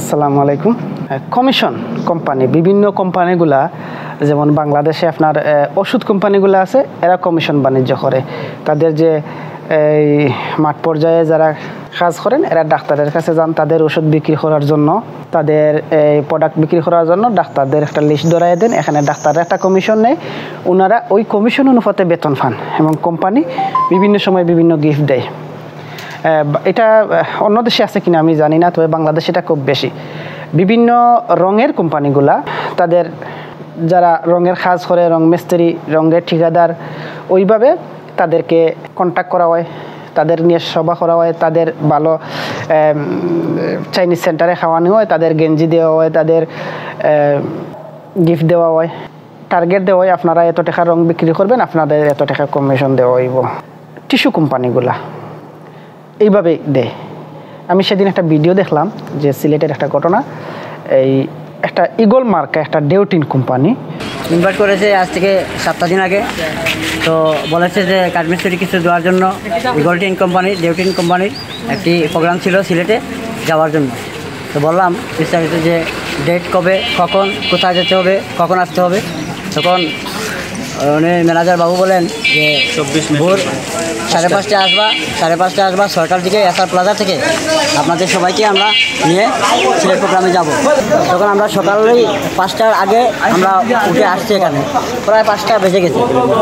আসসালামু আলাইকুম। Commission company, বিভিন্ন কোম্পানিগুলা যেমন বাংলাদেশে আপনার ওষুধ কোম্পানিগুলো আছে, এরা কমিশন বাণিজ্য করে। তাদের যে এই মাঠ পর্যায়ে যারা কাজ করেন, এরা ডাক্তারের কাছে যান তাদের ওষুধ বিক্রি করার জন্য, তাদের এই প্রোডাক্ট বিক্রি করার জন্য ডাক্তারদের একটা লিস্ট ধরাই দেন। এখানে ডাক্তাররা একটা কমিশন নেয়, ওনারা ওই কমিশন অনুপাতে বেতন পান এবং কোম্পানি বিভিন্ন সময় বিভিন্ন গিফট দেয়। এটা অন্য দেশে আছে কিনা আমি জানি না, তবে বাংলাদেশে এটা খুব বেশি। বিভিন্ন রঙের কোম্পানিগুলা তাদের যারা রঙের কাজ করে, রং মিস্ত্রি, রঙের ঠিকাদার, ওইভাবে তাদেরকে কন্ট্যাক্ট করা হয়, তাদের নিয়ে সভা করা হয়, তাদের ভালো চাইনিজ সেন্টারে খাওয়ানো হয়, তাদের গেঞ্জি দেওয়া হয়, তাদের গিফট দেওয়া হয়, টার্গেট দেওয়া হয়, আপনারা এত টাকা রং বিক্রি করবেন, আপনাদের এত টাকা কমিশন দেওয়া হইব। টিস্যু কোম্পানিগুলা এইভাবে দেয়। আমি সেদিন একটা ভিডিও দেখলাম যে সিলেটের একটা ঘটনা, এই একটা ইগল মার্কা একটা ডেউটিন কোম্পানি ইনভাইট করেছে আজ থেকে 7 দিন আগে। তো বলেছে যে কাঠমিস্ত্রি কিছু দেওয়ার জন্য ইগলটিন কোম্পানি, ডেউটিন কোম্পানির একটি প্রোগ্রাম ছিল সিলেটে যাওয়ার জন্য। তো বললাম বিস্তারিত যে ডেট কবে, কখন, কোথায় যেতে হবে, কখন আসতে হবে। তখন উনি ম্যানেজার বাবু বলেন যে 24 ভোর 5:30 আসবা, 5:30 আসবা, 6টার দিকে এসআর প্লাজা থেকে আপনাদের সবাইকে আমরা নিয়ে সিলেট প্রোগ্রামে যাব। তখন আমরা সকালেই 5টার আগে আমরা উঠে আসছি, এখানে প্রায় 5টা বেজে গেছে।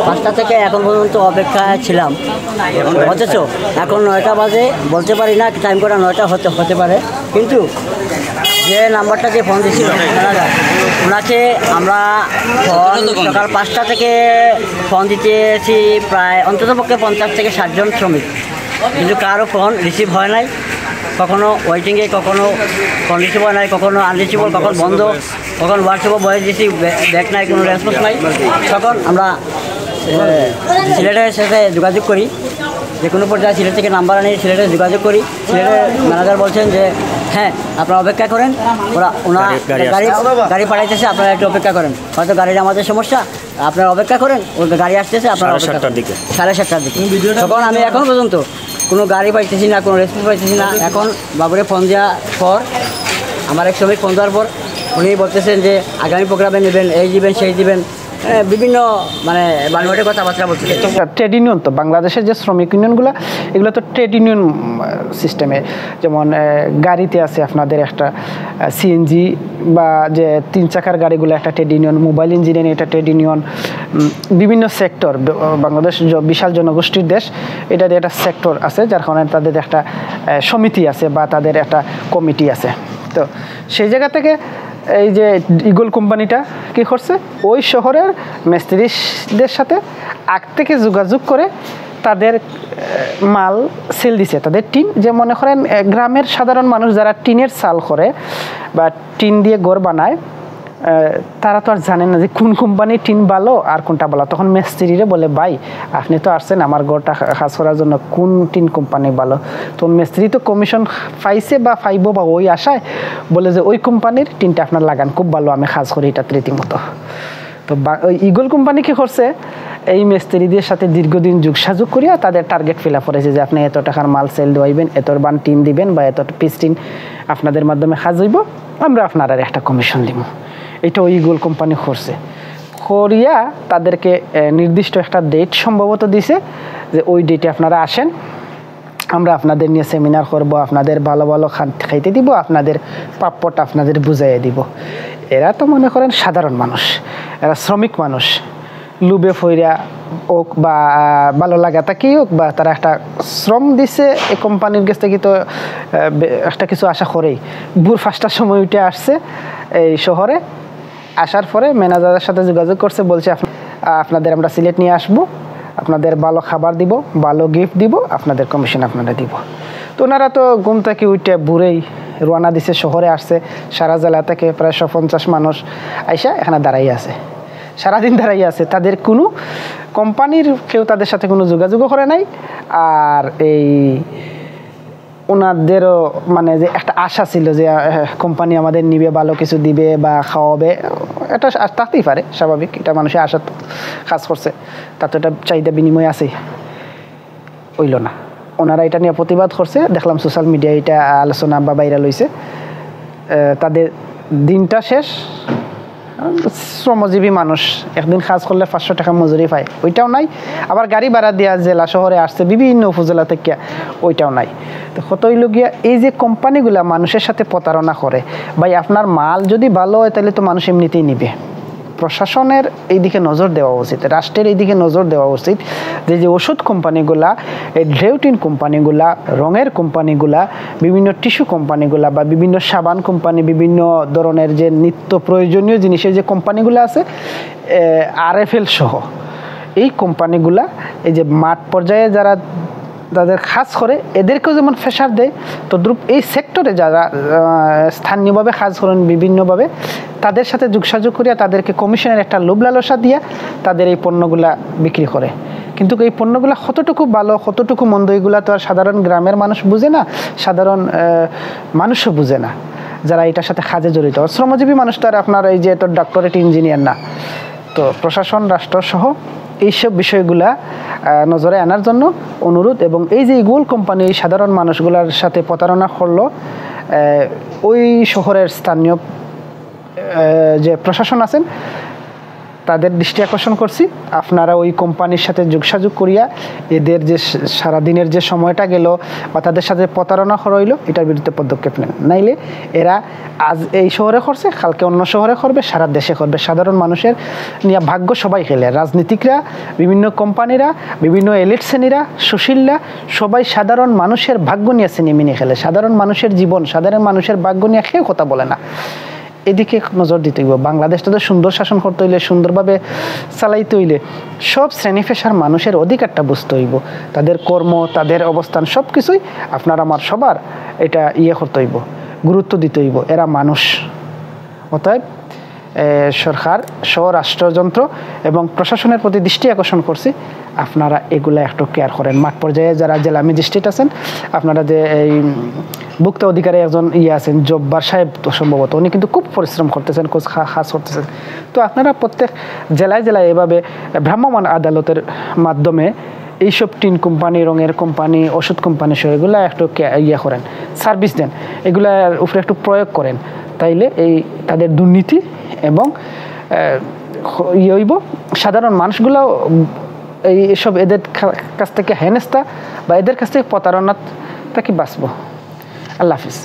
5টা থেকে এখন পর্যন্ত অপেক্ষায় ছিলাম, অথচ এখন 9টা বাজে। বলতে পারি না টাইম করে 9টা হতে পারে, কিন্তু যে নাম্বারটা দিয়ে ফোন দিয়েছিল ওনাকে আমরা সকাল 5টা থেকে ফোন দিতেছি প্রায় অন্ততপক্ষে 50 থেকে 60 জন শ্রমিক, কিন্তু কারো ফোন রিসিভ হয় নাই। কখনো ওয়েটিংয়ে, কখনো ফোন রিসিভ হয় নাই, কখনো আনরিসিভেবল, কখন বন্ধ, কখন হোয়াটসঅ্যাপে বয়ে দিয়েছি, ব্যাক নাই, কোনো রেসপন্স নাই। তখন আমরা সিলেটের সাথে যোগাযোগ করি, যে কোনো পর্যায়ে সিলেট থেকে নাম্বার আনি সিলেটে যোগাযোগ করি। সিলেটের ম্যানেজার বলছেন যে হ্যাঁ আপনারা অপেক্ষা করেন, ওনার গাড়ি পাঠাইতেছে, আপনারা একটু অপেক্ষা করেন, হয়তো গাড়ির আমাদের সমস্যা, আপনারা অপেক্ষা করেন, ওর গাড়ি আসতেছে, আপনারা 7:30 দিকে। তখন আমি এখন পর্যন্ত কোনো গাড়ি পাইতেছি না, কোনো রেসপন্স পাইতেছি না। এখন বাবুরে ফোন দেওয়ার পর, আমার এক শ্রমিক ফোন দেওয়ার পর উনি বলতেছেন যে আগামী প্রোগ্রামে নেবেন, এই দিবেন, সেই দিবেন, বিভিন্ন মানে বানোয়াটের কথাবার্তা বলছে। ট্রেড ইউনিয়ন, তো বাংলাদেশের যে শ্রমিক ইউনিয়নগুলো, এগুলো তো ট্রেড ইউনিয়ন সিস্টেমে। যেমন গাড়িতে আছে আপনাদের একটা সিএনজি বা যে 3 চাকার গাড়িগুলো একটা ট্রেড ইউনিয়ন, মোবাইল ইঞ্জিনিয়ারিং একটা ট্রেড ইউনিয়ন, বিভিন্ন সেক্টর। বাংলাদেশ বিশাল জনগোষ্ঠীর দেশ, এটাতে একটা সেক্টর আছে, যার কারণে তাদের একটা সমিতি আছে বা তাদের একটা কমিটি আছে। তো সেই জায়গা থেকে এই যে ইগল কোম্পানিটা কী করছে, ওই শহরের মিস্ত্রিদের সাথে আগ থেকে যোগাযোগ করে তাদের মাল সেল দিছে, তাদের টিন। যে মনে করেন গ্রামের সাধারণ মানুষ যারা টিনের চাল করে বা টিন দিয়ে ঘর বানায়, তারা তো আর জানেন না যে কোন কোম্পানির টিন ভালো আর কোনটা ভালো। তখন মিস্ত্রিরে বলে, ভাই আপনি তো আসছেন আমার ঘরটা কাজ করার জন্য, কোন টিন কোম্পানি ভালো? তো মিস্ত্রি তো কমিশন পাইছে বা পাইব বা ওই আশায় বলে যে ওই কোম্পানির টিনটা আপনার লাগান, খুব ভালো, আমি কাজ করি এটা রীতিমতো। তো ওই ইগল কোম্পানি কী করছে, এই মিস্ত্রিদের সাথে দীর্ঘদিন যোগাযোগ করিয়া তাদের টার্গেট ফিল আপ করেছে যে আপনি এত টাকার মাল সেল দেওয়াইবেন, এত বান টিন দিবেন বা এত পিস টিন আপনাদের মাধ্যমে কাজ হইব, আমরা আপনার একটা কমিশন দিব। এটা ওই ইগল কোম্পানি করছে। করিয়া তাদেরকে নির্দিষ্ট একটা ডেট সম্ভবত দিছে যে ওই ডেটে আপনারা আসেন, আমরা আপনাদের নিয়ে সেমিনার করব, আপনাদের ভালো ভালো খাইতে দিব, আপনাদের প্রাপ্যটা আপনাদের বুঝাইয়ে দিব। এরা তো মনে করেন সাধারণ মানুষ, এরা শ্রমিক মানুষ, লুবে ফইরা হোক বা ভালো লাগা তাকেই হোক, বা তারা একটা শ্রম দিছে এই কোম্পানির কাছ থেকে, তো একটা কিছু আশা করেই ভোর 5টার সময় উঠে আসছে এই শহরে। আসার পরে ম্যানেজারের সাথে যোগাযোগ করছে, বলছে আপনাদের আমরা সিলেট নিয়ে আসবো, আপনাদের ভালো খাবার দিব, ভালো গিফট দিব, আপনাদের কমিশন আপনারা দিব। তো ওনারা তো ঘুম থেকে উঠে ভোরেই রওনা দিছে, শহরে আসছে। সারা জেলা থেকে প্রায় 150 মানুষ আইসা এখানে দাঁড়াই আছে, সারাদিন দাঁড়াই আছে। তাদের কোনো কোম্পানির কেউ তাদের সাথে কোনো যোগাযোগও করে নাই। আর এই ওনাদেরও মানে যে একটা আশা ছিল যে কোম্পানি আমাদের নিবে, ভালো কিছু দিবে বা খাওয়াবে, এটা থাকতেই পারে, স্বাভাবিক, এটা মানুষের আশা কাজ করছে, তাতে এটা চাহিদা বিনিময় আছেই। হইল না, ওনারা এটা নিয়ে প্রতিবাদ করছে, দেখলাম সোশ্যাল মিডিয়ায় এটা আলোচনা বা ভাইরাল হইছে। তাদের দিনটা শেষ। শ্রমজীবী মানুষ একদিন কাজ করলে 500 টাকা মজুরি পায়, ওইটাও নাই। আবার গাড়ি ভাড়া দেওয়া জেলা শহরে আসছে বিভিন্ন উপজেলা থেকে, ওইটাও নাই। তো কত হইল গিয়া এই যে কোম্পানিগুলা মানুষের সাথে প্রতারণা করে, ভাই আপনার মাল যদি ভালো হয় তাহলে তো মানুষ এমনিতেই নিবে। প্রশাসনের এই দিকে নজর দেওয়া উচিত, রাষ্ট্রের এই দিকে নজর দেওয়া উচিত যে যে ওষুধ কোম্পানিগুলা, এই ড্রেউটিন কোম্পানিগুলা, রঙের কোম্পানিগুলা, বিভিন্ন টিস্যু কোম্পানিগুলা বা বিভিন্ন সাবান কোম্পানি, বিভিন্ন ধরনের যে নিত্য প্রয়োজনীয় জিনিসের যে কোম্পানিগুলো আছে RFL সহ, এই কোম্পানিগুলা এই যে মাঠ পর্যায়ে যারা তাদের কাজ করে এদেরকেও যেমন প্রেশার দেয়, তদ্রূপ এই সেক্টরে যারা স্থানীয়ভাবে কাজ করেন বিভিন্নভাবে তাদের সাথে যোগসাযোগ করিয়া তাদেরকে কমিশনের একটা লোভ লালসা দিয়া তাদের এই পণ্যগুলা বিক্রি করে। কিন্তু এই পণ্যগুলা কতটুকু ভালো কতটুকু মন্দ এগুলা তো আর সাধারণ গ্রামের মানুষ বুঝে না, সাধারণ মানুষও বুঝে না যারা এটার সাথে কাজে জড়িত। শ্রমজীবী মানুষ তো আর আপনার এই যে তোর ডক্টরেট ইঞ্জিনিয়ার না। তো প্রশাসন রাষ্ট্রসহ এইসব বিষয়গুলা নজরে আনার জন্য অনুরোধ। এবং এই যে ইগুল কোম্পানি সাধারণ মানুষগুলোর সাথে প্রতারণা করলো, ওই শহরের স্থানীয় যে প্রশাসন আছেন তাদের দৃষ্টি আকর্ষণ করছি, আপনারা ওই কোম্পানির সাথে যোগসাযোগ করিয়া এদের যে সারাদিনের যে সময়টা গেল বা তাদের সাথে প্রতারণা রইল এটার বিরুদ্ধে পদক্ষেপ নেন। নাইলে এরা আজ এই শহরে করছে, কালকে অন্য শহরে করবে, সারা দেশে করবে। সাধারণ মানুষের নিয়ে ভাগ্য সবাই খেলে, রাজনীতিকরা, বিভিন্ন কোম্পানিরা, বিভিন্ন এলিট শ্রেণীরা, সুশীলরা, সবাই সাধারণ মানুষের ভাগ্য নিয়ে সিনেমিনে খেলে। সাধারণ মানুষের জীবন, সাধারণ মানুষের ভাগ্য নিয়ে কেউ কথা বলে না। এদিকে নজর দিতে হইব। বাংলাদেশটা তো সুন্দর শাসন করতে হইলে, সুন্দরভাবে চালাইতে হইলে সব শ্রেণী পেশার মানুষের অধিকারটা বুঝতে হইব, তাদের কর্ম, তাদের অবস্থান সব কিছুই আপনার আমার সবার এটা করতে হইব, গুরুত্ব দিতে হইব। এরা মানুষ। অতএব সরকার, রাষ্ট্রযন্ত্র এবং প্রশাসনের প্রতি দৃষ্টি আকর্ষণ করছি, আপনারা এগুলা একটু কেয়ার করেন। মাঠ পর্যায়ে যারা জেলা ম্যাজিস্ট্রেট আছেন, আপনারা যে এই ভোক্তা অধিকারে একজন আছেন জব্বার সাহেব সম্ভবত, উনি কিন্তু খুব পরিশ্রম করতেছেন, কাজ করতেছেন। তো আপনারা প্রত্যেক জেলায় জেলায় এভাবে ভ্রাম্যমাণ আদালতের মাধ্যমে এইসব টিন কোম্পানি, রঙের কোম্পানি, ওষুধ কোম্পানি সহ এগুলা একটু করেন, সার্ভিস দেন, এগুলার উপরে একটু প্রয়োগ করেন। তাইলে এই তাদের দুর্নীতি এবং হইব, সাধারণ মানুষগুলো এইসব এদের কাছ থেকে হেনস্থা বা এদের কাছ থেকে প্রতারণা থেকে বাঁচব। আল্লাহ হাফিজ।